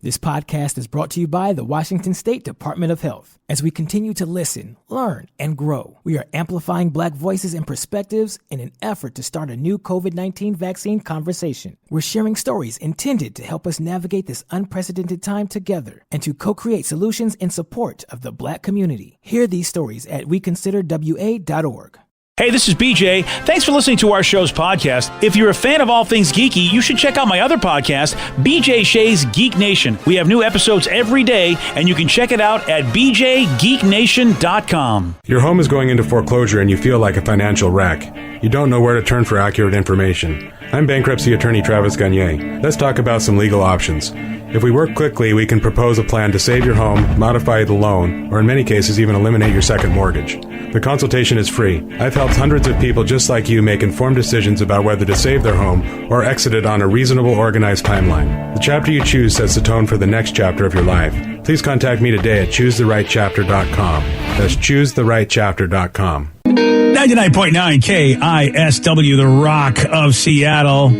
This podcast is brought to you by the Washington State Department of Health. As we continue to listen, learn, and grow, we are amplifying Black voices and perspectives in an effort to start a new COVID-19 vaccine conversation. We're sharing stories intended to help us navigate this unprecedented time together and to co-create solutions in support of the Black community. Hear these stories at weconsiderwa.org. Hey, this is BJ. Thanks for listening to our show's podcast. If you're a fan of all things geeky, you should check out my other podcast, BJ Shea's Geek Nation. We have new episodes every day, and you can check it out at bjgeeknation.com. Your home is going into foreclosure and you feel like a financial wreck. You don't know where to turn for accurate information. I'm bankruptcy attorney Travis Gagne. Let's talk about some legal options. If we work quickly, we can propose a plan to save your home, modify the loan, or in many cases even eliminate your second mortgage. The consultation is free. I've helped hundreds of people just like you make informed decisions about whether to save their home or exit it on a reasonable, organized timeline. The chapter you choose sets the tone for the next chapter of your life. Please contact me today at choosetherightchapter.com. That's choosetherightchapter.com. 99.9 KISW, the Rock of Seattle,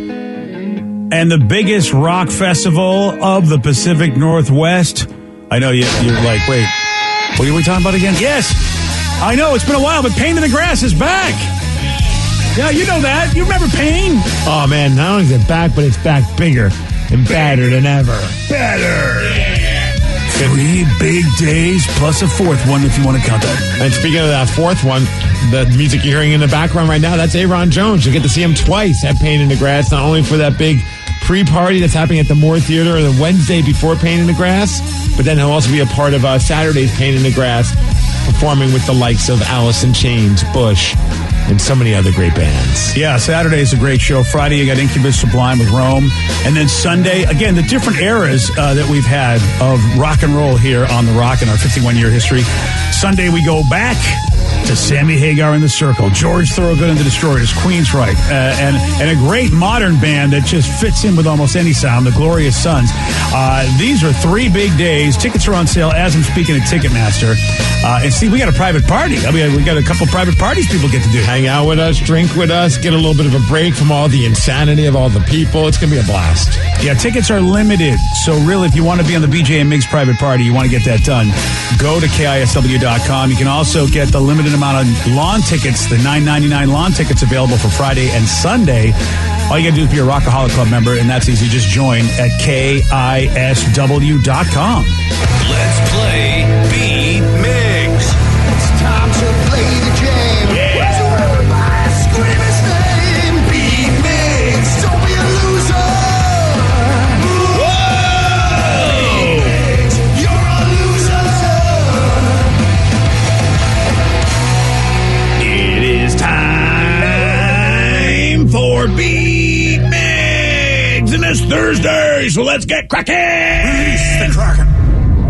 and the biggest rock festival of the Pacific Northwest. I know you're like, wait, what are we talking about again? Yes, I know, it's been a while, but Pain in the Grass is back. Yeah, you know that. You remember Pain? Oh, man, not only is it back, but it's back bigger and badder than ever. Better. 3 big days plus a fourth one if you want to count that. And speaking of that fourth one, the music you're hearing in the background right now, that's Aaron Jones. You'll get to see him twice at Pain in the Grass, not only for that big pre-party that's happening at the Moore Theater the Wednesday before Pain in the Grass, but then he'll also be a part of Saturday's Pain in the Grass, performing with the likes of Alice in Chains, Bush, and so many other great bands. Yeah, Saturday is a great show. Friday, you got Incubus Sublime with Rome. And then Sunday, again, the different eras that we've had of rock and roll here on The Rock in our 51-year history. Sunday, we go back to Sammy Hagar and the Circle, George Thorogood and the Destroyers, Queensryche, and a great modern band that just fits in with almost any sound, the Glorious Sons. These are 3 big days. Tickets are on sale as I'm speaking at Ticketmaster. And see, we got a private party. I mean, we got a couple private parties people get to do. Hang out with us, drink with us, get a little bit of a break from all the insanity of all the people. It's going to be a blast. Yeah, tickets are limited. So really, if you want to be on the BJ and Migs private party, you want to get that done, go to KISW.com. You can also get the limited amount of lawn tickets, the $9.99 lawn tickets available for Friday and Sunday. All you got to do is be a Rockaholic Club member, and that's easy. Just join at KISW.com. Let's play Beat Migs. It's time to play the game. Yeah. So everybody scream his name. Beat Migs. Don't be a loser. Whoa! You're a loser. It is time for Beat Migs, and it's Thursday, so let's get cracking. Release the Kraken.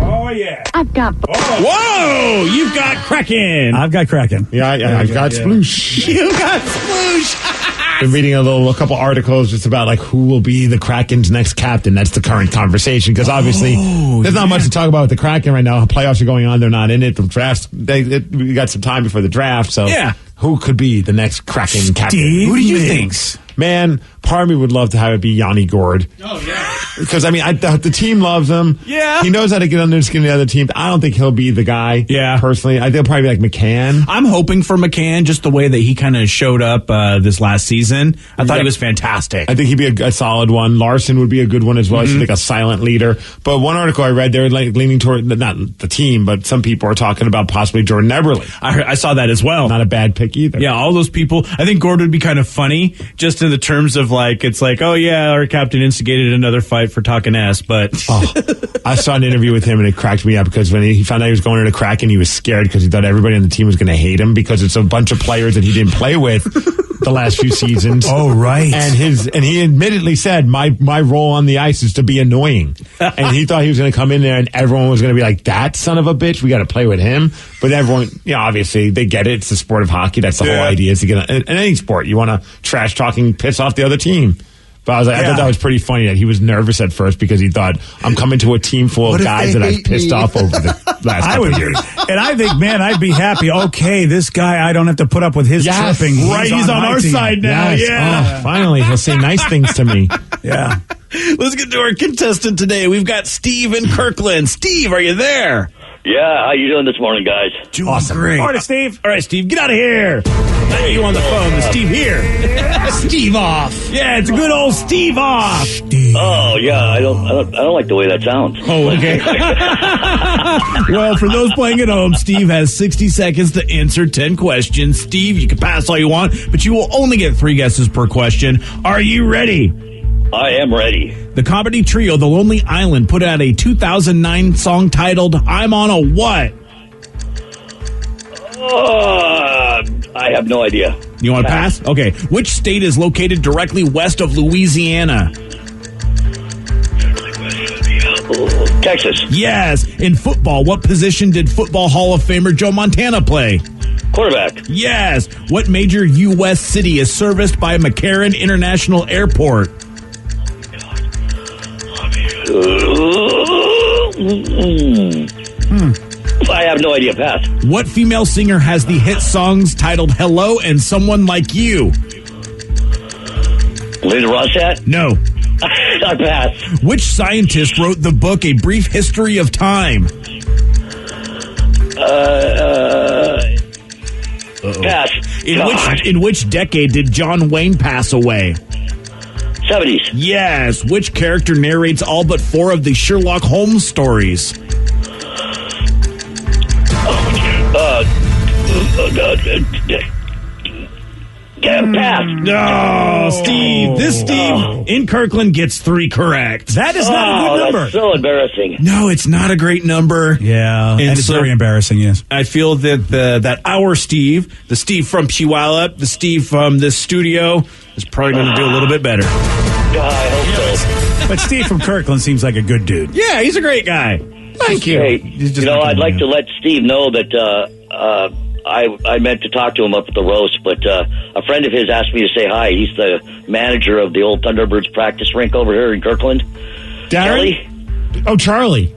Oh, yeah. I've got... Whoa! You've got Kraken. I've got Kraken. Yeah, I've got Sploosh. You got Sploosh. Been reading a couple articles just about like who will be the Kraken's next captain. That's the current conversation because obviously there's not much to talk about with the Kraken right now. Playoffs are going on; they're not in it. The drafts, we got some time before the draft, so yeah. Who could be the next Kraken captain? Who do you think? Man, part of me would love to have it be Yanni Gord. Oh, yeah. Because, I mean, the team loves him. Yeah. He knows how to get under the skin of the other team. I don't think he'll be the guy. Yeah. Personally. I think he'll probably be like McCann. I'm hoping for McCann, just the way that he kind of showed up this last season. I thought he was fantastic. I think he'd be a solid one. Larson would be a good one as well. He's like a silent leader. But one article I read, they're like leaning toward, not the team, but some people are talking about possibly Jordan Eberle. I saw that as well. Not a bad pick either. Yeah, all those people. I think Gord would be kind of funny, just in the terms of like, it's like, oh yeah, our captain instigated another fight for talking ass, but... I saw an interview with him and it cracked me up because when he found out he was going to the Kraken, he was scared because he thought everybody on the team was going to hate him because it's a bunch of players that he didn't play with the last few seasons. Oh, right. And he admittedly said, my role on the ice is to be annoying. And he thought he was going to come in there and everyone was going to be like, that son of a bitch, we got to play with him. But everyone, obviously they get it. It's the sport of hockey. That's the whole idea, is to get in any sport. You want to trash talk and piss off the other team. But I was like, I thought that was pretty funny that he was nervous at first because he thought, I'm coming to a team full of guys that I've pissed off over the last couple of years. And I think, man, I'd be happy. Okay, this guy, I don't have to put up with his tripping. Right, he's on our side now. Yes. Yeah. Oh, finally, he'll say nice things to me. Yeah. Let's get to our contestant today. We've got Steve in Kirkland. Steve, are you there? Yeah, how you doing this morning, guys? Doing Awesome. great. Morning, Steve. All right, Steve, get out of here. Not you on the phone, the Steve here. Steve off. Yeah, it's a good old Steve off. Oh, yeah, I don't like the way that sounds. Oh, okay. Well, for those playing at home, Steve has 60 seconds to answer 10 questions. Steve, you can pass all you want, but you will only get 3 guesses per question. Are you ready? I am ready. The comedy trio The Lonely Island put out a 2009 song titled I'm on a What? I have no idea. You want to pass? Okay. Which state is located directly west of Louisiana? Texas. Yes. In football, what position did Football Hall of Famer Joe Montana play? Quarterback. Yes. What major U.S. city is serviced by McCarran International Airport? I have no idea. Pass. What female singer has the hit songs titled Hello and Someone Like You? Linda Ronstadt? No. I pass. Which scientist wrote the book A Brief History of Time? Pass. In which decade did John Wayne pass away? 70s. Yes. Which character narrates all but 4 of the Sherlock Holmes stories? Pass. No, Steve. This Steve in Kirkland gets 3 correct. That is not a good number. That's so embarrassing. No, it's not a great number. Yeah, and it's so very embarrassing, yes. I feel that that our Steve, the Steve from Puyallup, the Steve from this studio, is probably going to do a little bit better. I hope so. But Steve from Kirkland seems like a good dude. Yeah, he's a great guy. Thank you. Hey, He's just I'd like to let Steve know that I meant to talk to him up at the roast, but a friend of his asked me to say hi. He's the manager of the old Thunderbirds practice rink over here in Kirkland. Darren? Kelly? Oh, Charlie.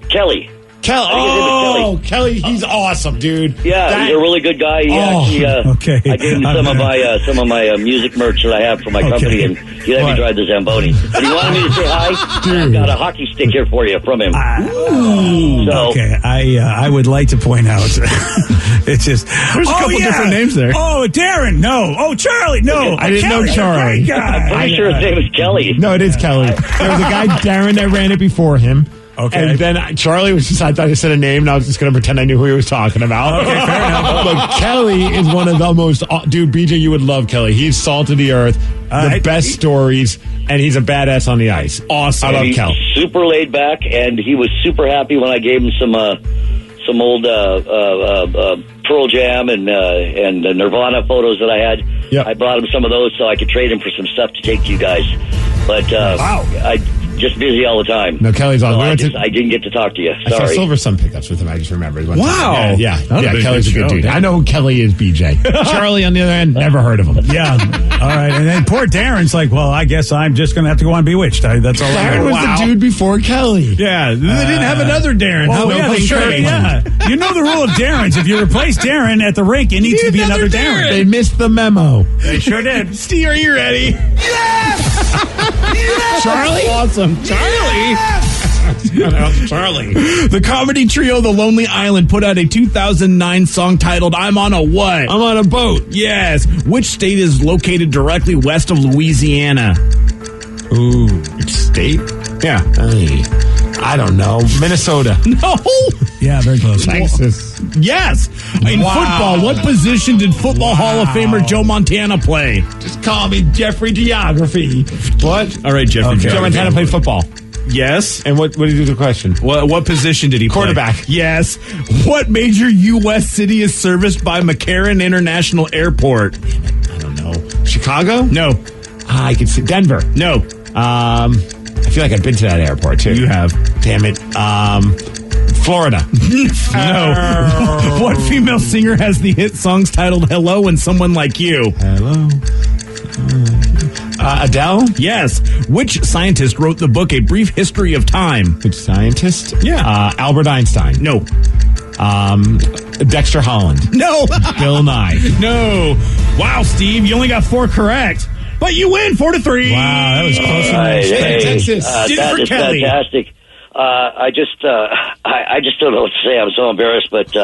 Kelly. Kelly. I think his name is Oh, Kelly. He's awesome, dude. Yeah, he's a really good guy. He actually, okay. I gave him some of my music merch that I have for my company, and he let me drive the Zamboni. But he wanted me to say hi. I've got a hockey stick here for you from him. So, Okay, I would like to point out, it's just There's a couple different names there. Oh, Darren, no. Oh, Charlie, no. I didn't know Kelly's a Charlie. great guy. I'm pretty sure his name is Kelly. No, it is Kelly. There was a guy, Darren, that ran it before him. Okay. And then Charlie was just, I thought he said a name, and I was just going to pretend I knew who he was talking about. Okay, fair enough. Look, Kelly is one of the most, dude, BJ, you would love Kelly. He's salt of the earth, the best stories, and he's a badass on the ice. Awesome. I love He's Kelly. super laid back, and he was super happy when I gave him some old Pearl Jam and Nirvana photos that I had. Yep. I brought him some of those so I could trade him for some stuff to take to you guys. But I just busy all the time. No, Kelly's awesome. So I didn't get to talk to you. I saw Sorry. Silver Sun pickups with him. I just remembered. One Wow. time. Yeah. That'd have been Kelly's a a good good dude. show, I know who Kelly is, BJ. Charlie, on the other end, never heard of him. Yeah. All right. And then poor Darren's like, well, I guess I'm just going to have to go on Bewitched. That's all I Darren know. was the dude before Kelly. Yeah, they didn't have another Darren. Oh, No yeah, they should. complaint. Yeah. You know the rule of Darren's. If you replace Darren at the rink, it needs to be another Darren. They missed the memo. They sure did. Steve, are you ready? Charlie? Awesome. Charlie. Charlie. The comedy trio The Lonely Island put out a 2009 song titled I'm on a What? I'm on a boat. Yes. Which state is located directly west of Louisiana? Ooh. Which state? Yeah. I don't know. Minnesota. No. Yeah, very close. Texas. Yes. In football, what position did Football Hall of Famer Joe Montana play? Just call me Jeffrey Geography. What? All right, Jeffrey. Joe Montana played football. Yes. And what did you do the question? What position did he play? Quarterback. Yes. What major U.S. city is serviced by McCarran International Airport? I don't know. Chicago? No. I can see Denver. No. I feel like I've been to that airport too. You have. Damn it. Florida. No. What female singer has the hit songs titled Hello and Someone Like You? Hello. Adele? Yes. Which scientist wrote the book A Brief History of Time? Good scientist? Yeah. Albert Einstein. No. Dexter Holland. No. Bill Nye. No. Wow, Steve, you only got 4 correct. But you win 4-3. Wow, that was close. Hey, Texas. Did it that for is Kelly. fantastic. I just don't know what to say. I'm so embarrassed, but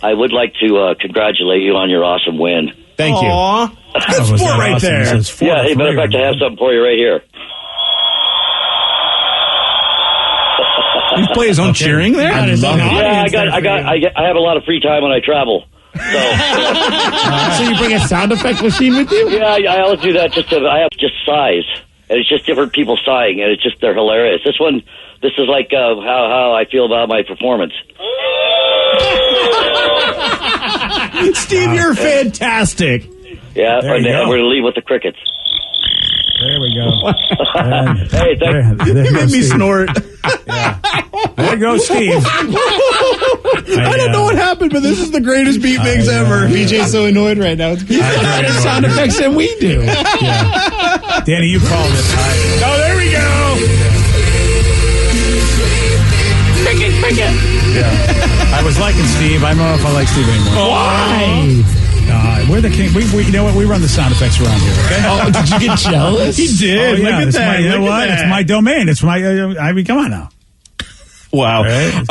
I would like to congratulate you on your awesome win. Thank you. Aw. Good sport right there. Yeah, hey, matter of fact, I have something for you right here. He play his own cheering there? I love it. Yeah, I have a lot of free time when I travel. So, So you bring a sound effect machine with you? yeah, I always do that. I have just sighs, and it's just different people sighing, and they're hilarious. This is like how I feel about my performance. Steve, you're fantastic. Yeah, There and you go. we're going to leave with the crickets. There we go. Hey, thanks. There You made me snort. There goes Steve. I don't know what happened, but this is the greatest beat mix ever. BJ's so annoyed right now. It's better sound effects than we do. Yeah. Danny, you called it. Oh, there we go. Yeah. I was liking Steve. I don't know if I like Steve anymore. Why? We're the king. We you know what? We run the sound effects around here. Okay. Oh, did you get jealous? He did. Oh, yeah, Look at it's that. My, you know Look at what? that. It's my domain. It's my. I mean, come on now. Wow. Right?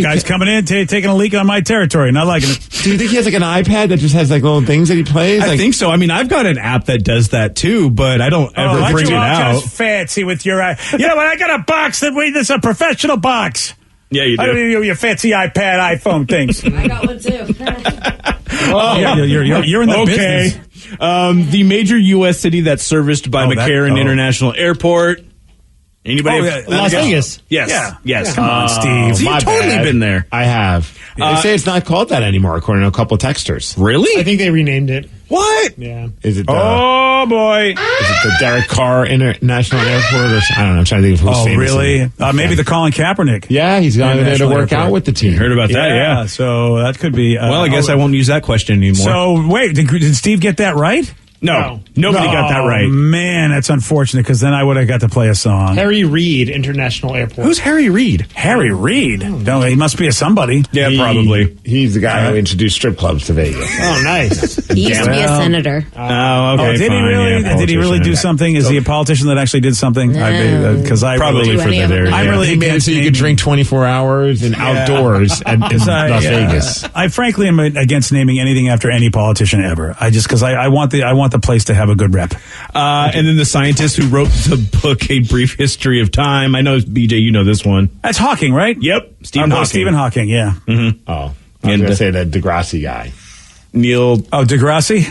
Guys coming in, taking a leak on my territory. Not liking it. Do you think he has like an iPad that just has like little things that he plays? I Like, think so. I mean, I've got an app that does that too, but I don't ever Aren't bring you it all out. just fancy with your. You know what? I got a box that's a professional box. Yeah, you I don't do. need your fancy iPad, iPhone things. I got one too. Yeah, you're in the Okay. business. The major U.S. city that's serviced by McCarran International Airport. Anybody? Las Vegas. Yes. Yeah. Yes. Come on, Steve. So you've my totally bad. been there. I have. They say it's not called that anymore, according to a couple of texters. Really? I think they renamed it. What? Yeah. Is it? Oh boy! Is it the Derek Carr International Airport? Or, I don't know. I'm trying to think of who's Oh famous. really? Maybe the Colin Kaepernick. Yeah, he's going there to International work Airport. out with the team. Heard about that? Yeah. So that could be. Well, I guess I won't use that question anymore. So wait, did Steve get that right? no, nobody got that right. Man, that's unfortunate because then I would have got to play a song. Harry Reid International Airport. Who's Harry Reid? Harry Reid? No, he must be a somebody. Yeah, probably. He's the guy who introduced strip clubs to Vegas. Oh, nice. He used to be a senator. Oh, okay. Oh, did he fine, really? yeah, Did he really do politician. something? Is he a politician that actually did something? No. Because I Probably really, for any that of them. area. I'm yeah. really He made it against so you could naming- drink 24 hours and outdoors in Las Vegas. I frankly am against naming anything after any politician ever. Because I want the place to have a good rep. And then the scientist who wrote the book, A Brief History of Time. I know, BJ, you know this one. That's Hawking, right? Yep. Stephen Hawking. Stephen Hawking, yeah. Oh, I was going to say the Degrassi guy. Neil. Oh, Degrassi?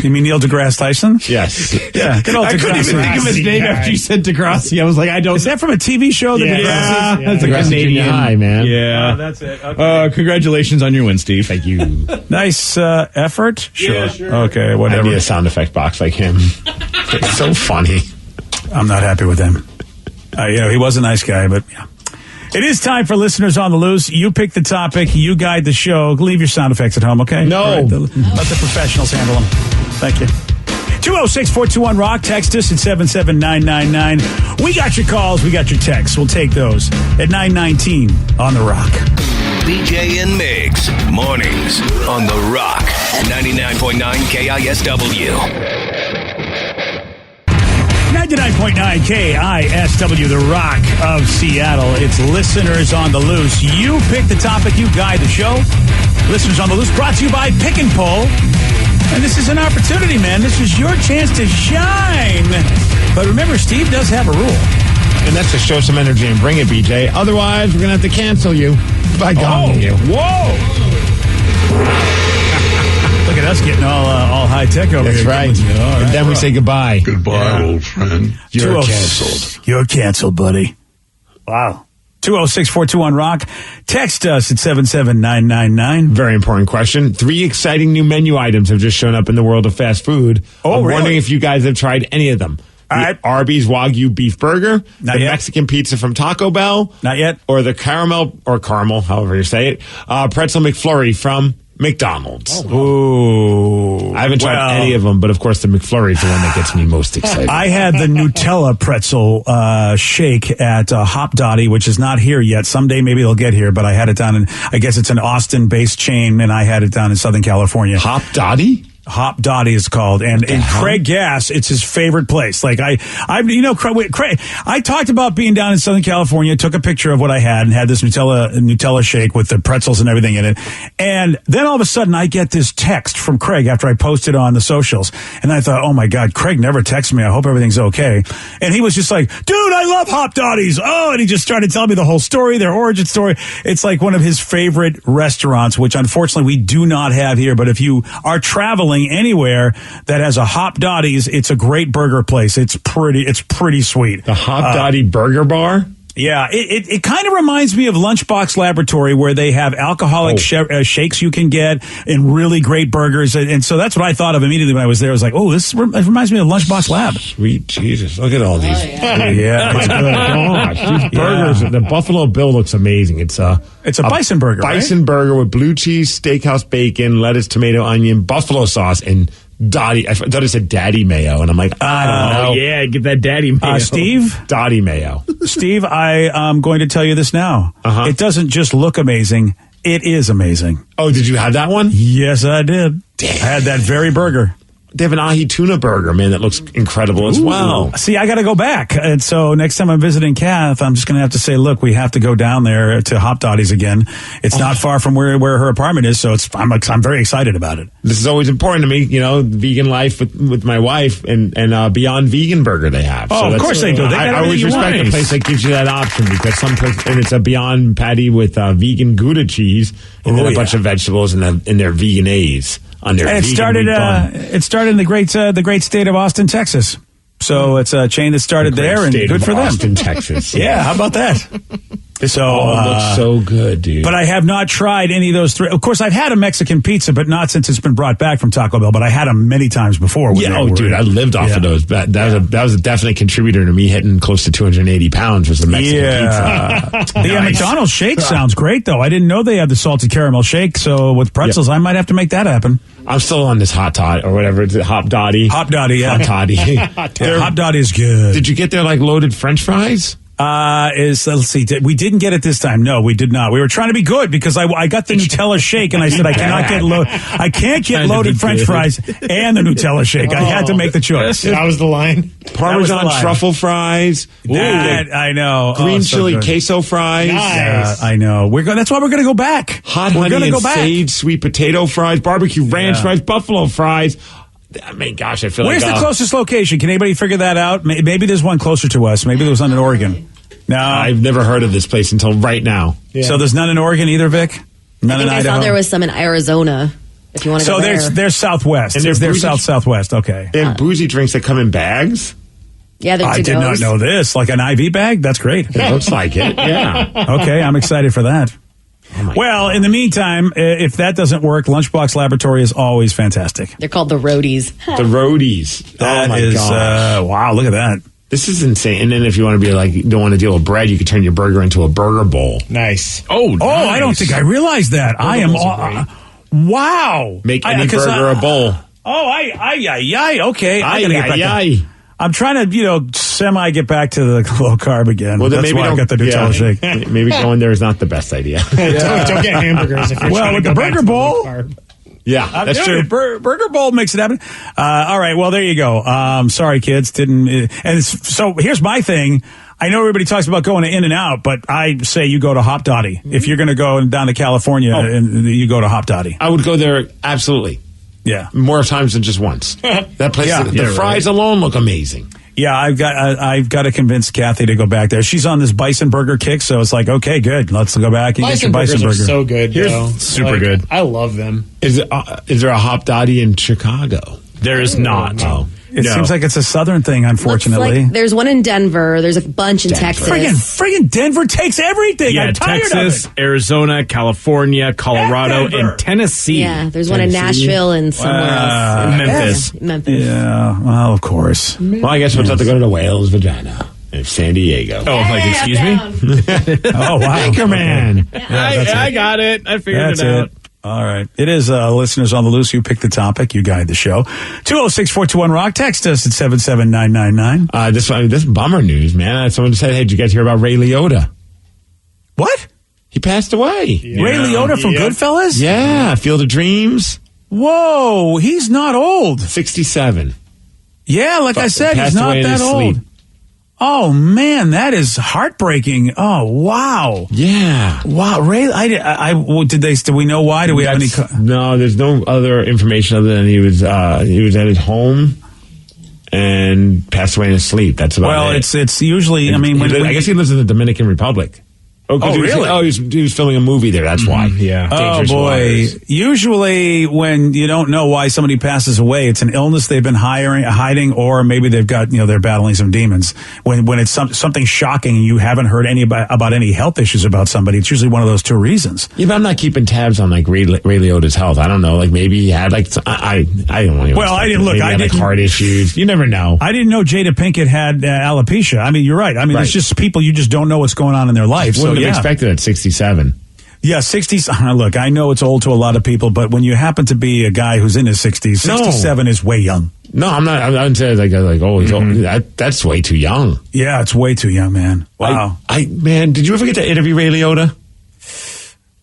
You mean Neil deGrasse Tyson? Yes. Yeah. Good old I couldn't even think of his name after you said Degrassi. I was like, I don't. Is that from a TV show? The Yeah. Degrassi? Yeah, that's a Degrassi Canadian. Junior High, man. Yeah. Oh, that's it. Okay. Congratulations on your win, Steve. Thank you. Nice effort. Sure. Yeah, sure. Okay, I whatever. need a sound effect box like him. It's so funny. I'm not happy with him. He was a nice guy, but yeah. It is time for Listeners on the Loose. You pick the topic. You guide the show. Leave your sound effects at home, okay? No. All right, let the professionals handle them. Thank you. 206-421-ROCK. Text us at 77999. We got your calls. We got your texts. We'll take those at 919 on The Rock. BJ and Migs, mornings on The Rock, 99.9 KISW. 99.9 KISW, The Rock of Seattle. It's Listeners on the Loose. You pick the topic, you guide the show. Listeners on the Loose brought to you by Pick and Pull. And this is an opportunity, man. This is your chance to shine. But remember, Steve does have a rule. And that's to show some energy and bring it, BJ. Otherwise, we're going to have to cancel you by gonging you. Whoa! Look at us getting all high tech over That's here. right. And then we say goodbye. Goodbye, old friend. You're canceled. You're canceled, buddy. Wow. 206-421-ROCK. Text us at 77999. Very important question. 3 exciting new menu items have just shown up in the world of fast food. Oh, I'm really? wondering if you guys have tried any of them. The All right. Arby's Wagyu beef burger, Not the yet. Mexican pizza from Taco Bell, Not yet. or the caramel, however you say it, pretzel McFlurry from McDonald's. Ooh. I haven't tried any of them, but of course the McFlurry is the one that gets me most excited. I had the Nutella pretzel shake at Hop Dottie, which is not here yet. Someday maybe they'll get here, but I had it down in, I guess it's an Austin-based chain, and I had it down in Southern California. Hop Dottie? Hop Dottie is called, and in Craig Gass, it's his favorite place. Like Craig, I talked about being down in Southern California, took a picture of what I had, and had this Nutella shake with the pretzels and everything in it. And then all of a sudden, I get this text from Craig after I posted on the socials, and I thought, oh my God, Craig never texts me. I hope everything's okay. And he was just like, dude, I love Hop Dottie's. Oh, and he just started telling me the whole story, their origin story. It's like one of his favorite restaurants, which unfortunately we do not have here. But if you are traveling anywhere that has a Hop Dottie's, it's a great burger place. It's pretty sweet. The Hop Dottie Burger Bar? Yeah, it kind of reminds me of Lunchbox Laboratory, where they have alcoholic shakes you can get and really great burgers. And so that's what I thought of immediately when I was there. I was like, oh, this reminds me of Lunchbox Lab. Sweet Jesus. Look at all these. Yeah. It's good. Gosh, these burgers, the Buffalo Bill looks amazing. It's a bison burger, Bison burger with blue cheese, steakhouse bacon, lettuce, tomato, onion, buffalo sauce, and Dottie. I thought it said Daddy Mayo, and I'm like, I don't know. Yeah, get that Daddy Mayo. Steve? Dottie Mayo. Steve, I am going to tell you this now. It doesn't just look amazing. It is amazing. Oh, did you have that one? Yes, I did. I had that very burger. They have an ahi tuna burger, man, that looks incredible as well. See, I got to go back. And so next time I'm visiting Kath, I'm just going to have to say, look, we have to go down there to Hop Dottie's again. It's not far from where her apartment is, so I'm very excited about it. This is always important to me, vegan life with my wife and Beyond Vegan Burger they have. Oh, of course they do. I always respect a place that gives you that option, because some place, and it's a Beyond patty with vegan Gouda cheese and then a bunch of vegetables and their veganese. And it started in the great state of Austin, Texas. So it's a chain that started there, and good for them. Austin, Texas. Yeah, how about that? So it looks so good, dude. But I have not tried any of those three. Of course, I've had a Mexican pizza, but not since it's been brought back from Taco Bell. But I had them many times before. Dude, I lived off of those. That was a definite contributor to me hitting close to 280 pounds. Was the Mexican pizza? The McDonald's shake sounds great, though. I didn't know they had the salted caramel shake. So with pretzels, I might have to make that happen. I'm still on this Hot Tot or whatever. It's Hop Dottie. Hop Dottie, yeah. Hot Toddy. Hop Dottie is good. Did you get their loaded French fries? Let's see. We didn't get it this time. No, we did not. We were trying to be good because I got the Nutella shake and I said I can't get loaded French fries and the Nutella shake. I had to make the choice. That was the line. Parmesan truffle fries. That I know. Green chili queso fries. Nice. I know. That's why we're going to go back. Hot honey and sage sweet potato fries, barbecue ranch fries, buffalo fries. I mean, gosh, I feel Where's the closest location? Can anybody figure that out? Maybe there's one closer to us. Maybe there was one in Oregon. No, I've never heard of this place until right now. Yeah. So there's none in Oregon either, Vic? None in Idaho? I saw there was some in Arizona, if you want to go there. So they're southwest. And they're southwest, okay. They have boozy drinks that come in bags? Yeah, they're I did not know this. Like an IV bag? That's great. It looks like it, yeah. Okay, I'm excited for that. Well, in the meantime, if that doesn't work, Lunchbox Laboratory is always fantastic. They're called the Roadies. The Roadies. That is, wow, look at that. This is insane. And then if you want to be like, don't want to deal with bread, you could turn your burger into a burger bowl. Nice. Oh, nice. I don't think I realized that. Burger I am, wow. Make any burger a bowl. Okay. I gotta get back I'm trying to, semi get back to the low carb again. Well, then that's maybe why I got the Nutella shake. Maybe going there is not the best idea. Don't get hamburgers if you're trying with to the go back burger to bowl. low carb. Yeah, that's true. Burger bowl makes it happen. All right, well, there you go. Sorry, kids, so here's my thing. I know everybody talks about going to In-N-Out, but I say you go to Hop Dottie. If you're going to go down to California, and you go to Hop Dottie. I would go there, absolutely. Yeah. More times than just once. That place, the fries alone look amazing. Yeah, I've got to convince Kathy to go back there. She's on this bison burger kick, so it's like, okay, good. Let's go back and get your bison burger. Are so good, though. Super good. I love them. Is there a Hop Dottie in Chicago? There is not. Oh. It seems like it's a southern thing, unfortunately. Like there's one in Denver. There's a bunch in Texas. Friggin' Denver takes everything. Yeah, I'm tired Texas, of it. Arizona, California, Colorado, and Tennessee. Yeah, there's one in Nashville and somewhere else. Memphis. Yeah, well, of course. Well, I guess we'll have to go to Wales, Vagina, and San Diego. Oh, excuse me? Oh, wow. Anchorman. I got it. I figured it out. All right. It is listeners on the loose. You pick the topic. You guide the show. 206-421-ROCK. Text us at 77999. This bummer news, man. Someone said, hey, did you guys hear about Ray Liotta? What? He passed away. Yeah. Ray Liotta from Goodfellas? Yeah. Field of Dreams. Whoa, he's not old. 67. Yeah, like I said, he's Passed not away in that his old. sleep. Oh man, that is heartbreaking. Oh wow. Yeah. Wow, Ray. Do we know why? Do we have any? No, there's no other information other than he was at his home and passed away in his sleep. That's about it. It's usually. I mean, I guess he lives in the Dominican Republic. Really? He was filming a movie there. That's why. Yeah. Oh Dangerous boy! Waters. Usually, when you don't know why somebody passes away, it's an illness they've been hiding, or maybe they've got they're battling some demons. When it's something shocking, and you haven't heard about any health issues about somebody. It's usually one of those two reasons. Yeah, but I'm not keeping tabs on like Ray Liotta's health. I don't know. Like maybe he had I don't want to. Well, I didn't look. Maybe I had, didn't like heart issues. You never know. I didn't know Jada Pinkett had alopecia. I mean, you're right. I mean, It's just people you just don't know what's going on in their life. Wouldn't have expected at 67. Yeah, 60s. Look, I know it's old to a lot of people, but when you happen to be a guy who's in his 60s, 67 is way young. No, I'm not. I'm saying like oh, he's old. That's way too young. Yeah, it's way too young, man. Wow. Man, did you ever get to interview Ray Liotta?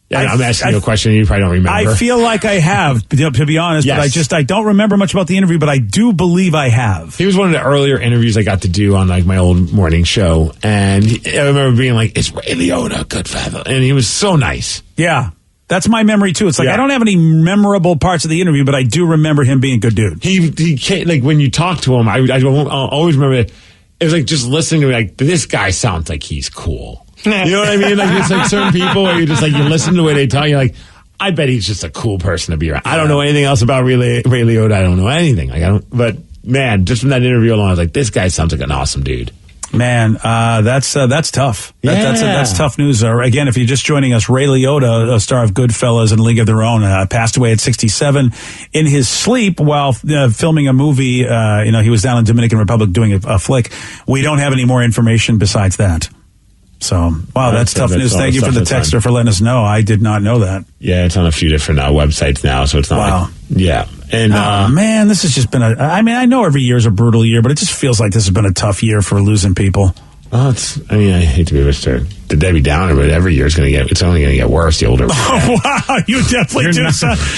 Yeah, I'm asking you a question you probably don't remember. I feel like I have, to be honest, Yes. but I don't remember much about the interview, but I do believe I have. He was one of the earlier interviews I got to do on like my old morning show, and I remember being like, "It's Ray Liotta, good fella," and he was so nice. Yeah, that's my memory too. It's like Yeah. I don't have any memorable parts of the interview, but I do remember him being a good dude. He can't, like when you talk to him, I'll always remember that. It was like just listening to me, like this guy sounds like he's cool. You know what I mean? Like it's like certain people where you just like you listen to the way they talk, you're like, I bet he's just a cool person to be around. I don't know anything else about Ray Liotta. I don't know anything. But man, just from that interview alone, I was like, this guy sounds like an awesome dude. Man, that's tough. Yeah. That's tough news. Again, if you're just joining us, Ray Liotta, a star of Goodfellas and League of Their Own, passed away at 67 in his sleep while filming a movie. He was down in Dominican Republic doing a flick. We don't have any more information besides that. So, wow, that's tough news. Thank you for the texter for letting us know. I did not know that. Yeah, it's on a few different websites now, so it's not. Wow. Like, yeah. And man, this has just been I know every year is a brutal year, but it just feels like this has been a tough year for losing people. I hate to be the Debbie Downer, but every year it's only going to get worse the older we get. Oh, wow, you definitely do.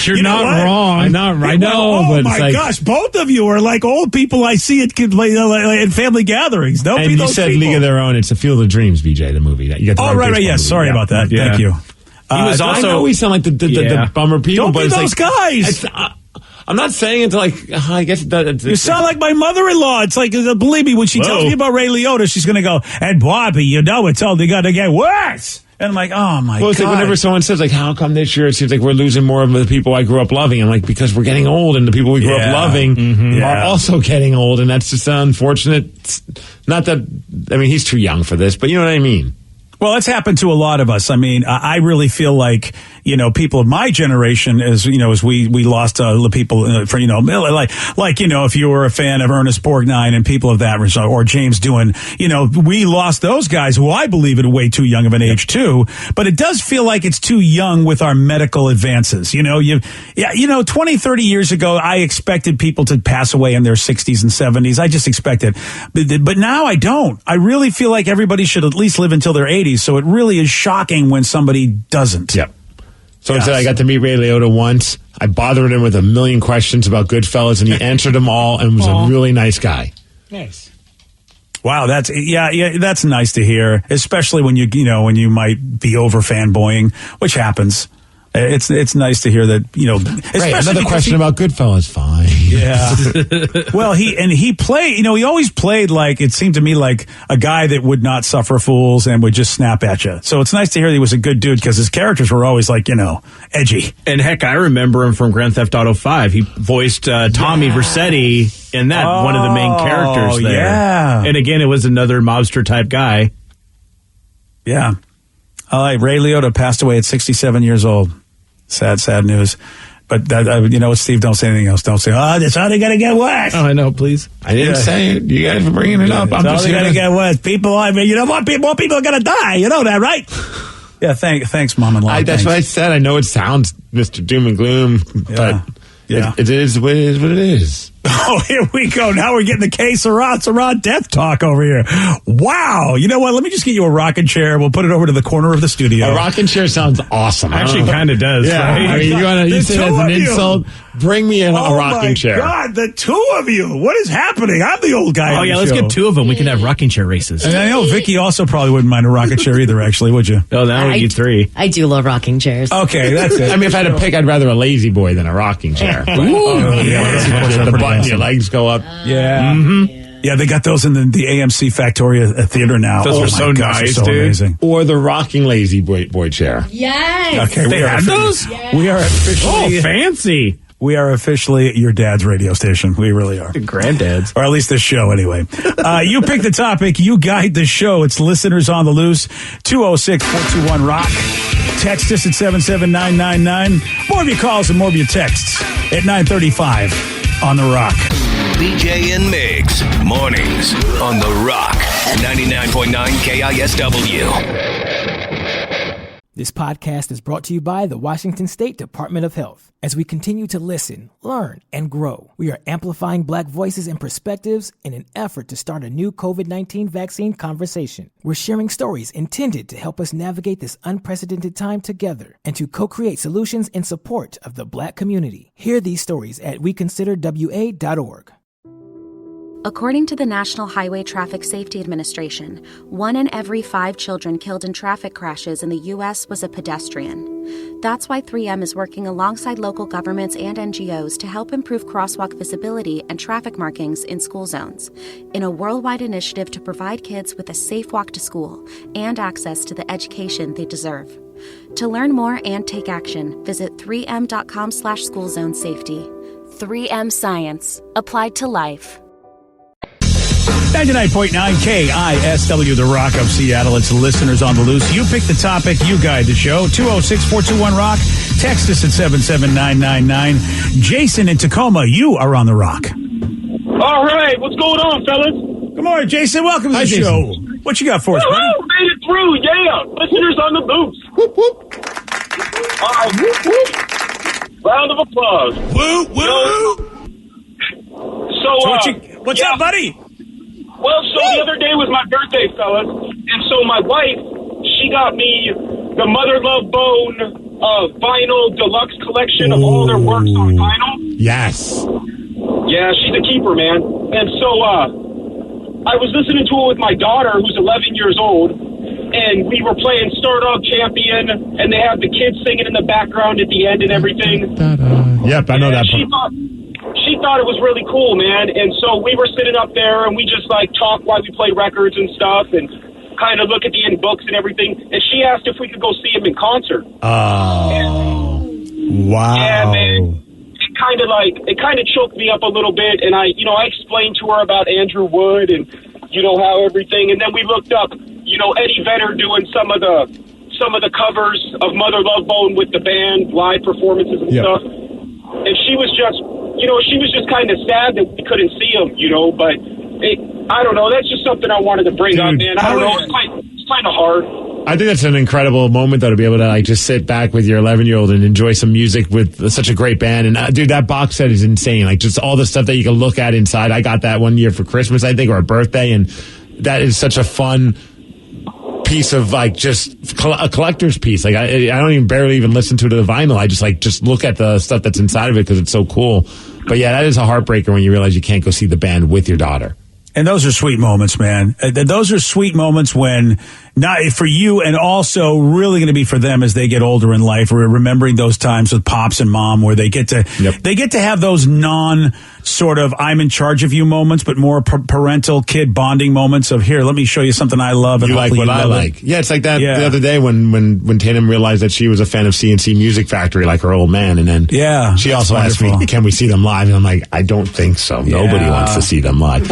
You're not wrong. I know, but my it's like, gosh, both of you are like old people I see at family gatherings. Don't and be you those said people. League of Their Own. It's a Field of Dreams, BJ, the movie. You got the Right. Yes, sorry about that. Yeah. Thank you. He was I know we sound like the bummer people, Don't but be it's those like, guys. I'm not saying it to like. I guess You sound like my mother-in-law. It's like, believe me, when she tells me about Ray Liotta, she's going to go, and Bobby, it's only going to get worse. And I'm like, oh my Well, it's God. like whenever someone says like, how come this year it seems like we're losing more of the people I grew up loving? I'm like, because we're getting old, and the people we grew up loving are also getting old, and that's just unfortunate. Not that, I mean, he's too young for this, but you know what I mean. Well, it's happened to a lot of us. I mean, I really feel like, people of my generation, as we lost the people for, if you were a fan of Ernest Borgnine and people of that, or James Doohan, we lost those guys who I believe at a way too young of an age too. But it does feel like it's too young with our medical advances. 20, 30 years ago, I expected people to pass away in their 60s and 70s. I just expected. But now I don't. I really feel like everybody should at least live until their 80s. So it really is shocking when somebody doesn't. Yep. So instead, I got to meet Ray Liotta once. I bothered him with a million questions about Goodfellas, and he answered them all and was a really nice guy. Nice. Wow, that's that's nice to hear, especially when when you might be over fanboying, which happens. It's nice to hear that, Right, another question about Goodfellas, fine. Yeah. Well, he played, he always played like, it seemed to me like a guy that would not suffer fools and would just snap at you. So it's nice to hear he was a good dude, because his characters were always like, edgy. And heck, I remember him from Grand Theft Auto 5. He voiced Tommy Vercetti in that, one of the main characters there. Yeah. And again, it was another mobster type guy. Yeah. All right, Ray Liotta passed away at 67 years old. Sad news. But what, Steve, don't say anything else. Don't say, it's only going to get worse. Oh, I know, please. I didn't say it. You guys are bringing it up. It's only going to get worse. People, more people are going to die. You know that, right? Yeah, thanks, Mom-in-law. That's what I said. I know it sounds Mr. Doom and Gloom, but it is what it is. Oh, here we go. Now we're getting the KISW death talk over here. Wow. You know what? Let me just get you a rocking chair. We'll put it over to the corner of the studio. A rocking chair sounds awesome. Actually, kind of does. Yeah. Right? I mean, you say it as an insult? Bring me in a rocking chair. Oh, my God. The two of you. What is happening? I'm the old guy. Oh, yeah. Let's get two of them. We can have rocking chair races. And I know Vicky also probably wouldn't mind a rocking chair either, actually, would you? Oh, that would be three. I do love rocking chairs. Okay, that's it. I mean, if I had to pick, I'd rather a lazy boy than a rocking chair. The button, your legs go up. Yeah. Mm-hmm. Yeah, they got those in the AMC Factoria theater now. Those are so nice, so dude. amazing. Or the rocking lazy boy chair. Yes. Okay, They have those? Yes. We are officially Fancy. We are officially your dad's radio station. We really are. Granddad's. Or at least this show, anyway. You pick the topic. You guide the show. It's Listeners on the Loose. 206-421-ROCK. Text us at 77999. More of your calls and more of your texts at 935 on The Rock. BJ and Migs, mornings on The Rock, 99.9 KISW. This podcast is brought to you by the Washington State Department of Health. As we continue to listen, learn, and grow, we are amplifying Black voices and perspectives in an effort to start a new COVID-19 vaccine conversation. We're sharing stories intended to help us navigate this unprecedented time together and to co-create solutions in support of the Black community. Hear these stories at weconsiderwa.org. According to the National Highway Traffic Safety Administration, 1 in every 5 children killed in traffic crashes in the U.S. was a pedestrian. That's why 3M is working alongside local governments and NGOs to help improve crosswalk visibility and traffic markings in school zones, in a worldwide initiative to provide kids with a safe walk to school and access to the education they deserve. To learn more and take action, visit 3m.com/schoolzonesafety. 3M Science. Applied to life. 99.9 KISW, The Rock of Seattle. It's Listeners on the Loose. You pick the topic. You guide the show. 206-421-ROCK. Text us at 77999. Jason in Tacoma, you are on The Rock. All right. What's going on, fellas? Good morning, Jason. Welcome to the show. What you got for us, buddy? Woo-hoo! Made it through. Yeah. Listeners on the Loose. Whoop, whoop. All right. Whoop, whoop. Round of applause. Woo, woo. What's up, buddy? Well, so the other day was my birthday, fellas, and so my wife, she got me the Mother Love Bone vinyl deluxe collection of all their works on vinyl. Yes. Yeah, she's a keeper, man. And so I was listening to it with my daughter, who's 11 years old, and we were playing Start Up Champion, and they have the kids singing in the background at the end and everything. Yep, I know that part. She thought it was really cool, man. And so we were sitting up there and we just like talk while we play records and stuff and kind of look at the end books and everything. And she asked if we could go see him in concert. Oh, wow. Yeah, man. It kind of choked me up a little bit. And I explained to her about Andrew Wood and, how everything. And then we looked up, Eddie Vedder doing some of the covers of Mother Love Bone with the band, live performances and stuff. And she was just kind of sad that we couldn't see him, but I don't know. That's just something I wanted to bring up, man. I don't know. It's kind of hard. I think that's an incredible moment, though, to be able to just sit back with your 11-year-old and enjoy some music with such a great band. And dude, that box set is insane. Like just all the stuff that you can look at inside. I got that one year for Christmas, I think, or a birthday, and that is such a fun piece of just a collector's piece. Like I don't even barely even listen to the vinyl. I just look at the stuff that's inside of it because it's so cool. But yeah, that is a heartbreaker when you realize you can't go see the band with your daughter. And those are sweet moments, man. Those are sweet moments when, not for you, and also really going to be for them as they get older in life. We're remembering those times with pops and mom where they get to have those sort of I'm in charge of you moments, but more parental kid bonding moments of here, let me show you something I love. And you like what I like. Yeah, it's like that the other day when Tatum realized that she was a fan of CNC Music Factory, like her old man, and then she also asked me, can we see them live? And I'm like, I don't think so. Yeah. Nobody wants to see them live.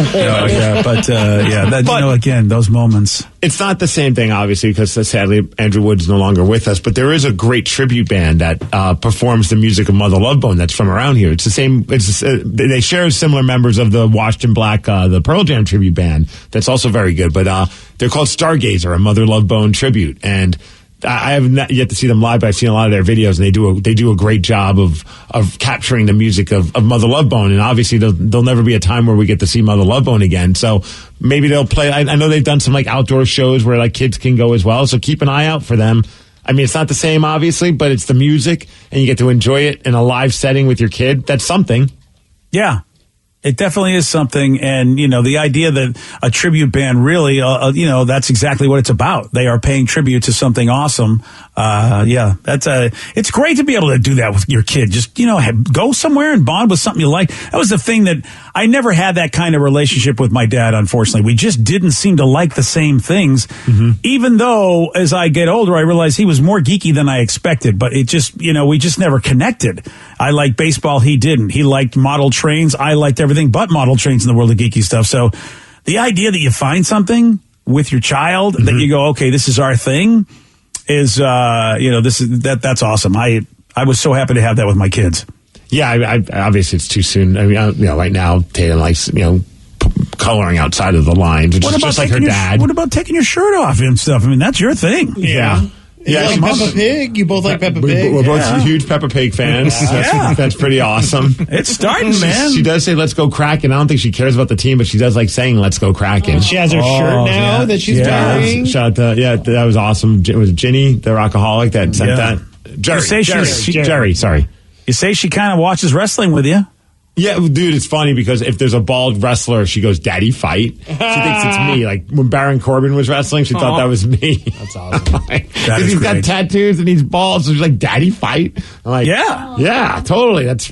Again, those moments. It's not the same thing, obviously, because sadly Andrew Wood's no longer with us, but there is a great tribute band that performs the music of Mother Love Bone that's from around here. It's the same. They share similar members of the Washed in Black, the Pearl Jam tribute band that's also very good, but they're called Stargazer, a Mother Love Bone tribute, and I have not yet to see them live, but I've seen a lot of their videos, and they do a great job of capturing the music of Mother Love Bone. And obviously, there'll never be a time where we get to see Mother Love Bone again. So maybe they'll play. I know they've done some like outdoor shows where like kids can go as well. So keep an eye out for them. I mean, it's not the same, obviously, but it's the music, and you get to enjoy it in a live setting with your kid. That's something. Yeah. It definitely is something, and the idea that a tribute band really, that's exactly what it's about. They are paying tribute to something awesome. It's great to be able to do that with your kid. Just go somewhere and bond with something you like. That was the thing that I never had that kind of relationship with my dad. Unfortunately, we just didn't seem to like the same things. Mm-hmm. Even though, as I get older, I realize he was more geeky than I expected. But it just, we just never connected. I liked baseball. He didn't. He liked model trains. I liked everything but model trains in the world of geeky stuff. So the idea that you find something with your child that you go, okay, this is our thing is, that's awesome. I was so happy to have that with my kids. Yeah. I obviously it's too soon. I mean, right now Tatum likes, coloring outside of the lines, which is just like her dad. What about taking your shirt off and stuff? I mean, that's your thing. Yeah. You like Peppa Pig? You both like Peppa Pig? We're both huge Peppa Pig fans. That's pretty awesome. It's starting, man. She does say, let's go Kraken. I don't think she cares about the team, but she does like saying, let's go Kraken. She has her shirt now that she's wearing. Shout out to, that was awesome. It was Ginny, the rockaholic, that sent that. Jerry, sorry. You say she kind of watches wrestling with you. Yeah, dude, it's funny because if there's a bald wrestler, she goes, Daddy, fight. She thinks it's me. Like when Baron Corbin was wrestling, she thought that was me. That's awesome. Because he's got tattoos and he's bald, so she's like, Daddy, fight. I'm like, yeah, totally. That's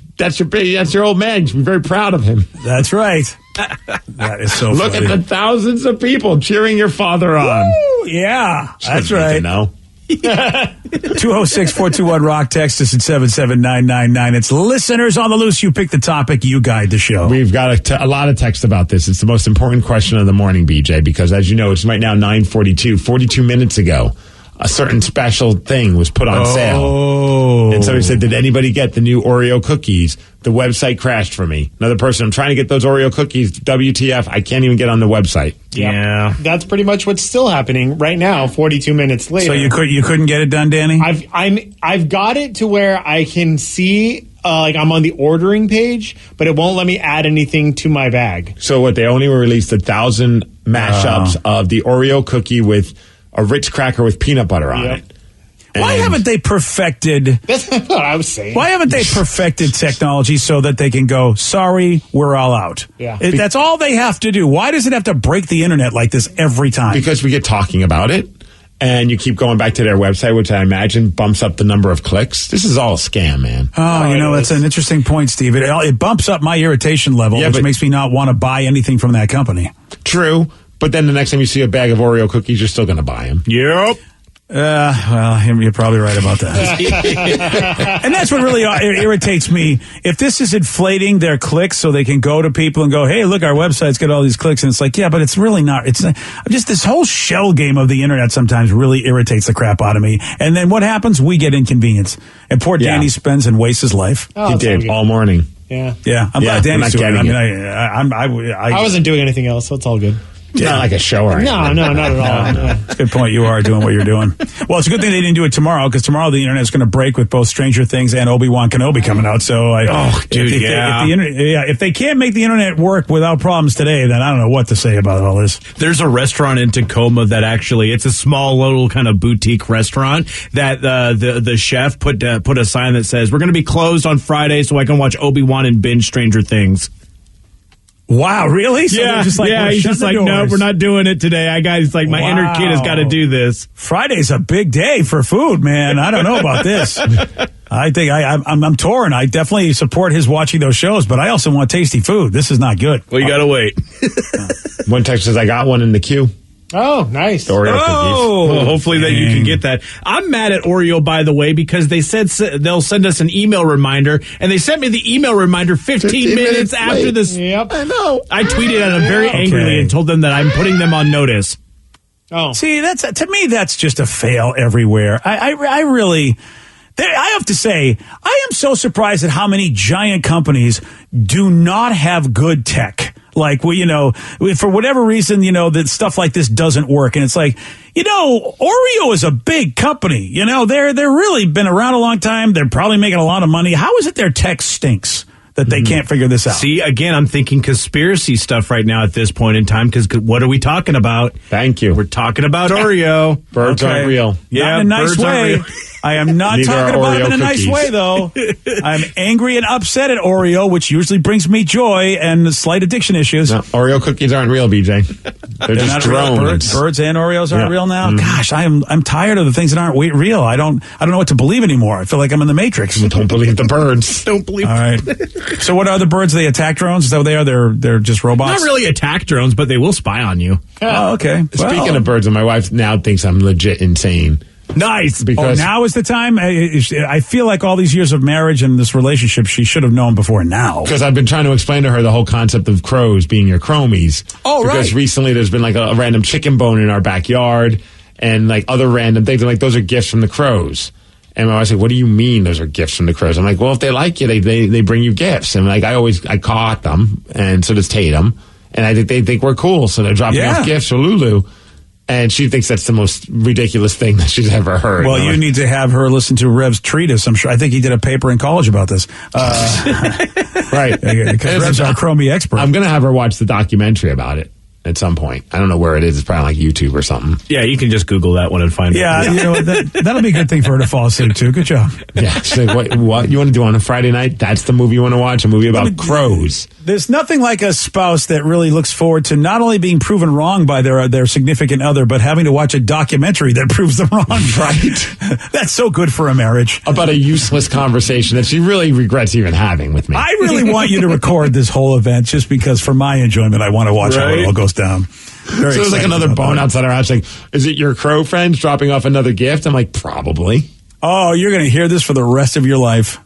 your old man. You should be very proud of him. That's right. That is so Look funny. at the thousands of people cheering your father on. Woo, yeah, that's right. No. 206-421-ROCK. Text us at 77999. It's listeners on the loose. You pick the topic. You guide the show. We've got a lot of text about this. It's the most important question of the morning, BJ, because as you know, it's right now 9:42. 42 minutes ago, a certain special thing was put on sale. And somebody said, did anybody get the new Oreo cookies? The website crashed for me. Another person, I'm trying to get those Oreo cookies. WTF, I can't even get on the website. Yeah. That's pretty much what's still happening right now, 42 minutes later. So you couldn't get it done, Danny? I've got it to where I can see I'm on the ordering page, but it won't let me add anything to my bag. So what, they only released 1,000 mashups of the Oreo cookie with a Ritz cracker with peanut butter on it. Why haven't they perfected... That's what I was saying. Why haven't they perfected technology so that they can go, sorry, we're all out? Yeah. That's all they have to do. Why does it have to break the internet like this every time? Because we get talking about it, and you keep going back to their website, which I imagine bumps up the number of clicks. This is all a scam, man. That's an interesting point, Steve. It bumps up my irritation level, which makes me not want to buy anything from that company. True. But then the next time you see a bag of Oreo cookies, you're still going to buy them. Yep. You're probably right about that. And that's what really irritates me. If this is inflating their clicks so they can go to people and go, hey, look, our website's got all these clicks. And it's like, yeah, but it's really not. It's not, just this whole shell game of the internet sometimes really irritates the crap out of me. And then what happens? We get inconvenience. And poor Danny spends and wastes his life. He did all morning. Yeah. I'm glad Danny's doing it. I wasn't doing anything else, so it's all good. It's not like a show or anything. No, not at all. That's a good point. You are doing what you're doing. Well, it's a good thing they didn't do it tomorrow, because tomorrow the internet's going to break with both Stranger Things and Obi-Wan Kenobi coming out. So, if they can't make the internet work without problems today, then I don't know what to say about all this. There's a restaurant in Tacoma that actually, it's a small little kind of boutique restaurant that the chef put a sign that says, we're going to be closed on Friday so I can watch Obi-Wan and binge Stranger Things. Wow, really? So he's just like, no, we're not doing it today. My inner kid has got to do this. Friday's a big day for food, man. I don't know about this. I think I'm torn. I definitely support his watching those shows, but I also want tasty food. This is not good. Well, you got to wait. One text says, I got one in the queue. Oh, nice. Oreo cookies. Well, hopefully that you can get that. I'm mad at Oreo, by the way, because they said they'll send us an email reminder, and they sent me the email reminder 15 minutes after this. Yep. I know. I tweeted at them very angrily and told them that I'm putting them on notice. Oh. See, to me, that's just a fail everywhere. I really... I have to say, I am so surprised at how many giant companies do not have good tech. Like, well, for whatever reason, that stuff like this doesn't work. And it's like, Oreo is a big company. They're really been around a long time. They're probably making a lot of money. How is it their tech stinks that they can't figure this out? See, again, I'm thinking conspiracy stuff right now at this point in time, because what are we talking about? Thank you. We're talking about Oreo. Birds aren't real. Yeah, in a nice way. I am not Neither talking are about it in Oreo a nice cookies. way, though. I'm angry and upset at Oreo, which usually brings me joy and slight addiction issues. No, Oreo cookies aren't real, BJ. They're just not real. drones. Birds and Oreos aren't Yeah. real now. Gosh, I'm tired of the things that aren't real. I don't know what to believe anymore. I feel like I'm in the Matrix. Don't believe the birds. Don't believe. All right. So what are the birds? They attack drones? Is that what they are? They're just robots? Not really attack drones, but they will spy on you. Oh, okay. Speaking of birds, and my wife now thinks I'm legit insane. Nice. Because now is the time. I feel like all these years of marriage and this relationship, she should have known before now. Because I've been trying to explain to her the whole concept of crows being your chromies. Oh, right. Because recently there's been like a random chicken bone in our backyard and like other random things. I'm like, those are gifts from the crows. And my wife's like, what do you mean those are gifts from the crows? I'm like, well, if they like you, they bring you gifts. And like, I caught them, and so does Tatum. And I think they think we're cool, so they're dropping off gifts for Lulu. And she thinks that's the most ridiculous thing that she's ever heard. Well, you need to have her listen to Rev's treatise. I think he did a paper in college about this. Right. Because Rev's our Chromie expert. I'm going to have her watch the documentary about it at some point. I don't know where it is. It's probably like YouTube or something. Yeah, you can just Google that one and find it. Yeah, that'll be a good thing for her to fall asleep to. Good job. Yeah. She's like, what you want to do on a Friday night? That's the movie you want to watch? A movie about crows. There's nothing like a spouse that really looks forward to not only being proven wrong by their significant other, but having to watch a documentary that proves them wrong. Right. That's so good for a marriage. About a useless conversation that she really regrets even having with me. I really want you to record this whole event just because for my enjoyment, I want to watch how it all goes down. So there's like another bone outside our house. Like, is it your crow friends dropping off another gift? I'm like, probably. Oh, you're going to hear this for the rest of your life.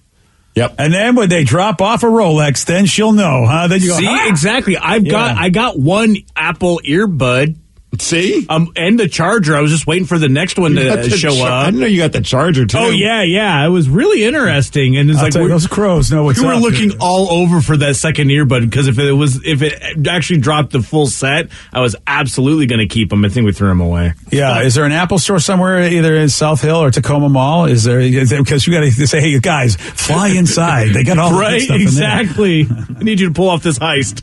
Yep. And then when they drop off a Rolex, then she'll know, huh? Then you go, see, exactly. I got one Apple earbud. See? And the charger. I was just waiting for the next one to show up. I didn't know you got the charger, too. Oh, yeah. It was really interesting. And it's those crows know what's up. We were looking all over for that second earbud, because if it actually dropped the full set, I was absolutely going to keep them. I think we threw them away. Yeah. Is there an Apple store somewhere, either in South Hill or Tacoma Mall? Is there because you got to say, hey, guys, fly inside. They got all the good stuff in there. Exactly. I need you to pull off this heist.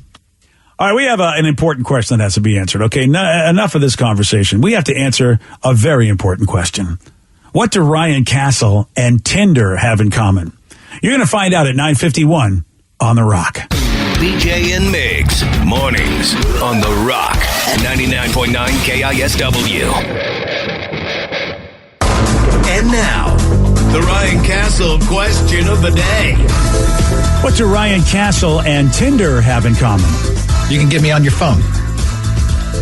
All right, we have an important question that has to be answered. Okay, enough of this conversation. We have to answer a very important question. What do Ryan Castle and Tinder have in common? You're going to find out at 9:51 on The Rock. BJ and Migs, mornings on The Rock, 99.9 KISW. And now, the Ryan Castle question of the day. What do Ryan Castle and Tinder have in common? You can get me on your phone.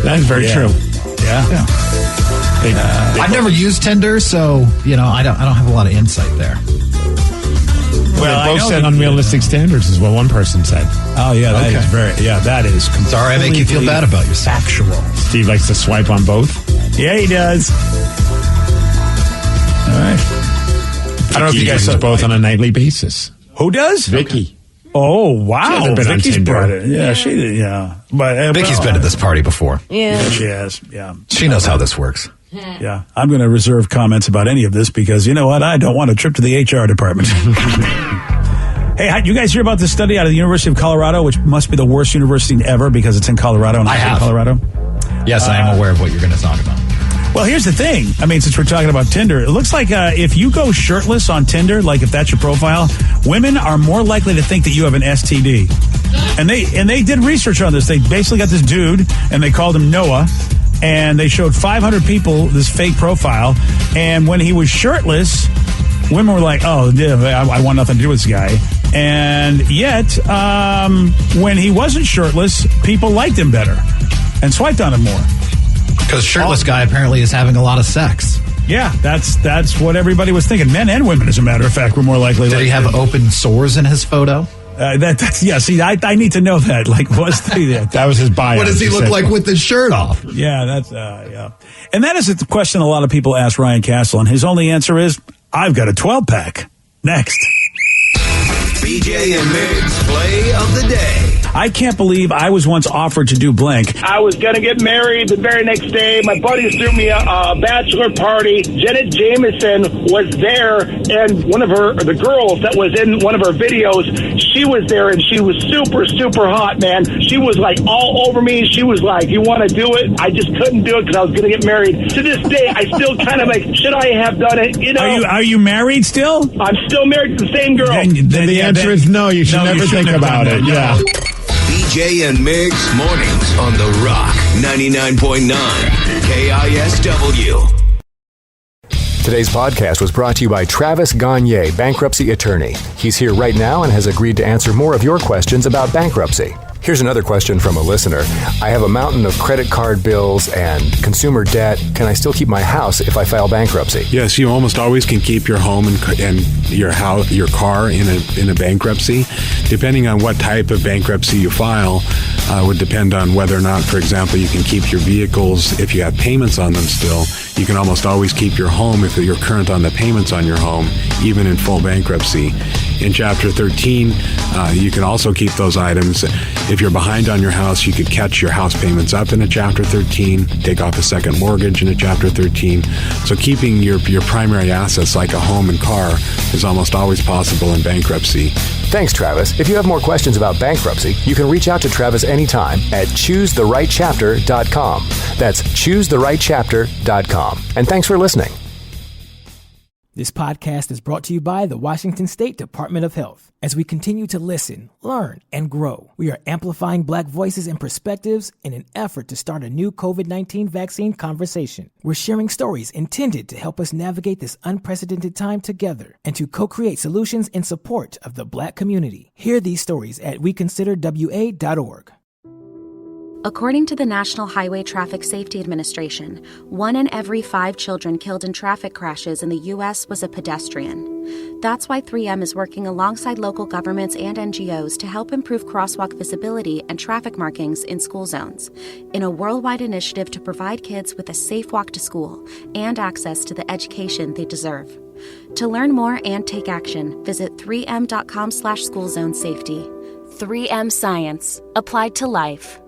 That's very true. Yeah. I've never used Tinder, so I don't have a lot of insight there. Well, they both set unrealistic standards, is what one person said. Oh yeah, that is. Sorry, I make you feel bad about yourself. Factual. Steve likes to swipe on both. Yeah, he does. All right. I don't know if you guys uses both on a nightly basis. Who does? Vicky. Oh wow! She hasn't been on Vicky's Tinder. brought it. Yeah, she did. Yeah, but Vicky's been to this party before. Yeah. She has. Yeah, she knows how this works. Yeah, I'm going to reserve comments about any of this because you know what? I don't want a trip to the HR department. Hey, you guys hear about this study out of the University of Colorado, which must be the worst university ever because it's in Colorado and I have. Colorado? Yes, I am aware of what you're going to talk about. Well, here's the thing. I mean, since we're talking about Tinder, it looks like if you go shirtless on Tinder, like if that's your profile, women are more likely to think that you have an STD. And they did research on this. They basically got this dude, and they called him Noah, and they showed 500 people this fake profile. And when he was shirtless, women were like, oh, yeah, I want nothing to do with this guy. And yet, when he wasn't shirtless, people liked him better and swiped on him more. Because shirtless guy apparently is having a lot of sex. Yeah, that's what everybody was thinking. Men and women, as a matter of fact, were more likely. Did he have open sores in his photo? That's yeah. See, I need to know that. Like, what's that was his bio. What does he look like with his shirt off? Yeah, that's yeah. And that is the question a lot of people ask Ryan Castle, and his only answer is, I've got a 12-pack. Next. BJ and Migs play of the day. I can't believe I was once offered to do blank. I was going to get married the very next day. My buddies threw me a bachelor party. Janet Jameson was there, and the girls that was in one of her videos, she was there, and she was super, super hot, man. She was like all over me. She was like, you want to do it? I just couldn't do it because I was going to get married. To this day, I still kind of like, should I have done it? You know, Are you married still? I'm still married to the same girl. Then the answer is no. You should never think about it. Yeah. BJ and Migs mornings on The Rock 99.9 KISW. Today's podcast was brought to you by Travis Gagne, bankruptcy attorney. He's here right now and has agreed to answer more of your questions about bankruptcy. Here's another question from a listener. I have a mountain of credit card bills and consumer debt. Can I still keep my house if I file bankruptcy? Yes, you almost always can keep your home and your house, your car in a bankruptcy. Depending on what type of bankruptcy you file, would depend on whether or not, for example, you can keep your vehicles if you have payments on them still. You can almost always keep your home if you're current on the payments on your home, even in full bankruptcy. In Chapter 13, you can also keep those items. If you're behind on your house, you could catch your house payments up in a Chapter 13, take off a second mortgage in a Chapter 13. So keeping your primary assets like a home and car is almost always possible in bankruptcy. Thanks, Travis. If you have more questions about bankruptcy, you can reach out to Travis anytime at choosetherightchapter.com. That's choosetherightchapter.com. And thanks for listening. This podcast is brought to you by the Washington State Department of Health. As we continue to listen, learn, and grow, we are amplifying Black voices and perspectives in an effort to start a new COVID-19 vaccine conversation. We're sharing stories intended to help us navigate this unprecedented time together and to co-create solutions in support of the Black community. Hear these stories at weconsiderwa.org. According to the National Highway Traffic Safety Administration, 1 in every 5 children killed in traffic crashes in the U.S. was a pedestrian. That's why 3M is working alongside local governments and NGOs to help improve crosswalk visibility and traffic markings in school zones, in a worldwide initiative to provide kids with a safe walk to school and access to the education they deserve. To learn more and take action, visit 3m.com/schoolzonesafety. 3M Science, applied to life.